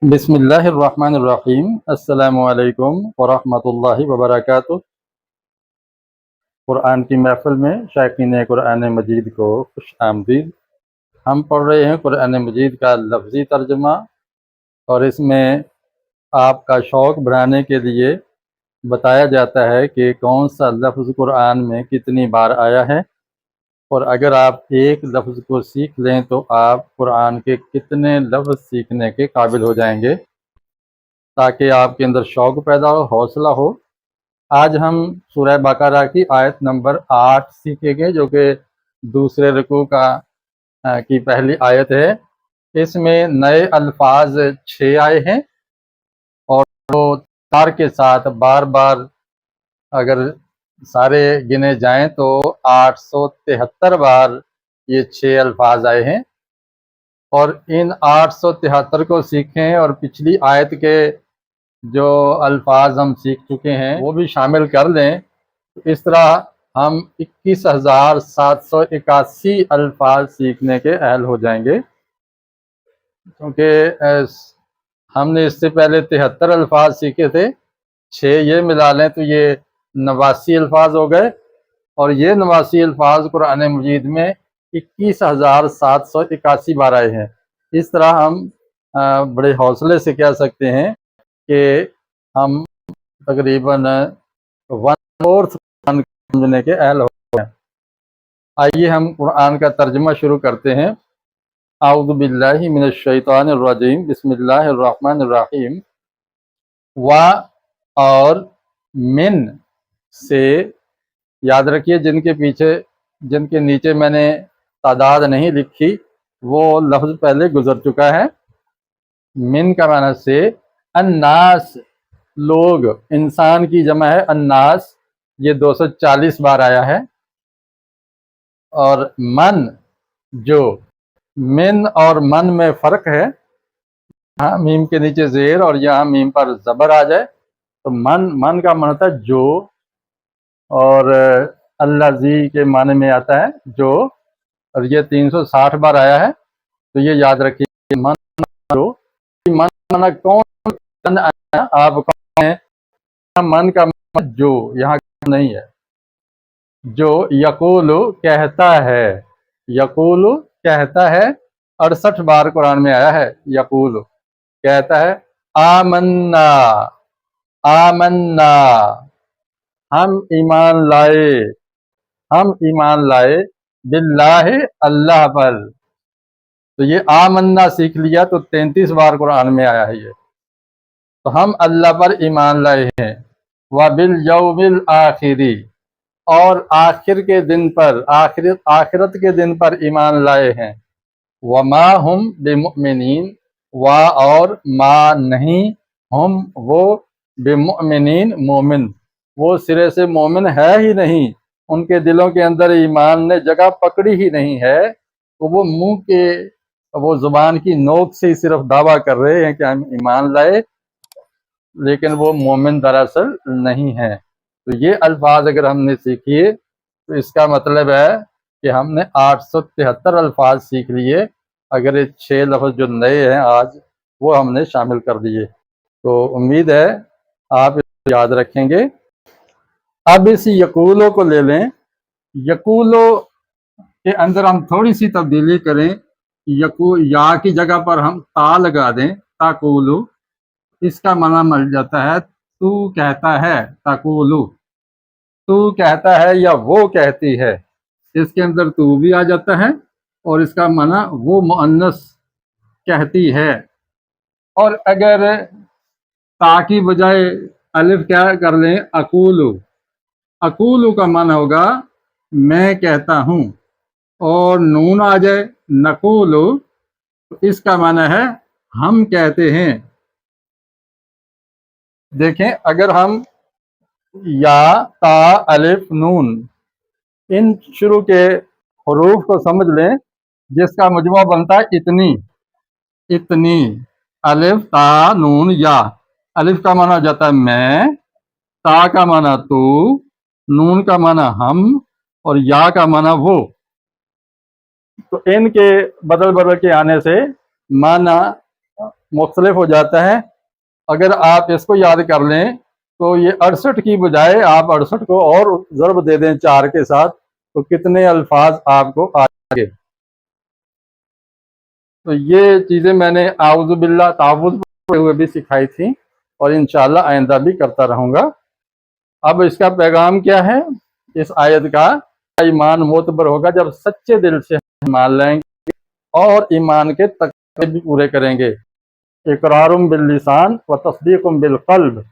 बिस्मिल्लाहिर्रहमानिर्रहीम। अस्सलामु अलैकुम वरहमतुल्लाहि वबरकातुह। कुरान की महफिल में शायकीन कुरान मजीद को खुश आमदीद। हम पढ़ रहे हैं कुरान मजीद का लफ्ज़ी तर्जुमा, और इसमें आपका शौक़ बढ़ाने के लिए बताया जाता है कि कौन सा लफ्ज़ कुरान में कितनी बार आया है, और अगर आप एक लफ्ज़ को सीख लें तो आप कुरान के कितने लफ्ज़ सीखने के काबिल हो जाएंगे, ताकि आपके अंदर शौक़ पैदा हो, हौसला हो। आज हम सूरह बकरा की आयत नंबर 8 सीखेंगे, जो कि दूसरे रुकू की पहली आयत है। इसमें नए अल्फाज 6 आए हैं, और वो तार के साथ बार बार अगर सारे गिने जाएं तो 873 बार ये 6 अल्फाज आए हैं। और इन 873 को सीखें और पिछली आयत के जो अल्फाज हम सीख चुके हैं वो भी शामिल कर लें, तो इस तरह हम 21,781 अल्फाज सीखने के अहल हो जाएंगे। क्योंकि हमने इससे पहले 73 अल्फाज सीखे थे, 6 ये मिला लें तो ये 89 अल्फाज हो गए, और ये 89 अल्फाज कुरान मजीद में 21,781 बार आए हैं। इस तरह हम बड़े हौसले से कह सकते हैं कि हम तकरीबन 1/4 कुरान समझने के अहल हो गए हैं। आइए हम कुरान का तर्जुमा शुरू करते हैं। आऊज़ु बिल्लाहि मिनश शैतानिर रजीम, बिस्मिल्लाहिर रहमानिर रहीम। वा और मिन से, याद रखिए जिनके नीचे मैंने तादाद नहीं लिखी वो लफ्ज़ पहले गुजर चुका है। मिन का माना से, अन्नास लोग, इंसान की जमा है अन्नास, ये 240 बार आया है। और मन जो, मिन और मन में फ़र्क है, यहाँ मीम के नीचे ज़ेर और यहाँ मीम पर ज़बर आ जाए तो मन का मन होता है जो, और अल्लाजी के माने में आता है जो, और ये 360 बार आया है। तो ये याद रखिए, मन जो, मन माना कौन, आप कौन हैं, मन का मन जो, यहाँ नहीं है। जो यकूलु कहता है, यकूलु कहता है 68 बार कुरान में आया है। यकूलु कहता है, आमन्ना, आमन्ना हम ईमान लाए, हम ईमान लाए, बिल्लाहि अल्लाह पर। तो ये आमन्ना सीख लिया तो 33 बार कुरान में आया है ये। तो हम अल्लाह पर ईमान लाए हैं। व बिल यौमिल आखिरी, और आखिर के दिन पर, आखिरत के दिन पर ईमान लाए हैं। वमा हुम बिमुमिनीन, वा और मा नहीं, हम वो, बिमुमिनीन मोमिन, वो सिरे से मोमिन है ही नहीं, उनके दिलों के अंदर ईमान ने जगह पकड़ी ही नहीं है। तो वो मुंह के, वो जुबान की नोक से ही सिर्फ दावा कर रहे हैं कि हम ईमान लाए, लेकिन वो मोमिन दरअसल नहीं है। तो ये अल्फाज अगर हमने सीखिए तो इसका मतलब है कि हमने 873 अल्फाज सीख लिए। अगर ये 6 लफ्ज़ जो नए हैं आज, वो हमने शामिल कर दिए, तो उम्मीद है आप इसको याद रखेंगे। अब इस यकूलो को ले लें। यकूलो के अंदर हम थोड़ी सी तब्दीली करें। या की जगह पर हम ता लगा दें, ताकूलू, इसका माना मिल जाता है तू कहता है। ताकूलू, तू कहता है या वो कहती है, इसके अंदर तू भी आ जाता है, और इसका माना वो मुअन्नस कहती है। और अगर ता की बजाय अलिफ क्या कर लें, अकूलू, अकूलू का माना होगा मैं कहता हूँ, और नून आ जाए नकूलू, तो इसका माना है हम कहते हैं। देखें, अगर हम या, ता, अलिफ, नून, इन शुरू के हरूफ को समझ लें, जिसका मजमू बनता है इतनी, इतनी, अलिफ, ता, नून, या। अलिफ का माना हो जाता है मैं, ता का माना तू, नून का माना हम, और या का माना वो। तो इनके बदल बदल के आने से माना मुख्तलिफ हो जाता है। अगर आप इसको याद कर लें तो ये 68 की बजाय आप 68 को और ज़रब दे दें 4 के साथ, तो कितने अल्फाज आपको आएंगे। तो ये चीज़ें मैंने आऊज़ु बिल्लाह तावुज़ पढ़ते हुए भी सिखाई थी और इंशाअल्लाह आइंदा भी करता रहूँगा। अब इसका पैगाम क्या है इस आयत का? ईमान मोतबर होगा जब सच्चे दिल से ईमान लाएंगे और ईमान के तक़ाज़े भी पूरे करेंगे। इकरारुम बिल लिसान व तस्दीकुम बिल क़ल्ब,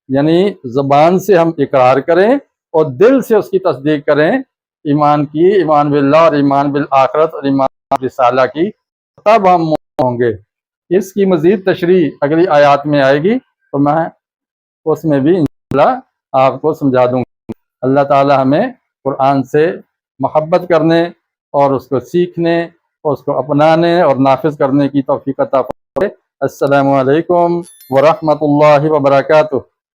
यानी ज़बान से हम इकरार करें और दिल से उसकी तस्दीक करें ईमान की, ईमान बिल्लाह और ईमान बिल आखिरत और ईमान रिसाला की, तब हम मोमिन होंगे। इसकी मज़ीद तशरीह अगली आयत में आएगी तो मैं उसमें भी इंशाअल्लाह आपको समझा दूँगा। अल्लाह ताला हमें कुरान से मोहब्बत करने और उसको सीखने और उसको अपनाने और नाफिज करने की तौफीक अता फरमाए। अस्सलामु अलैकुम व रहमतुल्लाहि व बरकातुहू।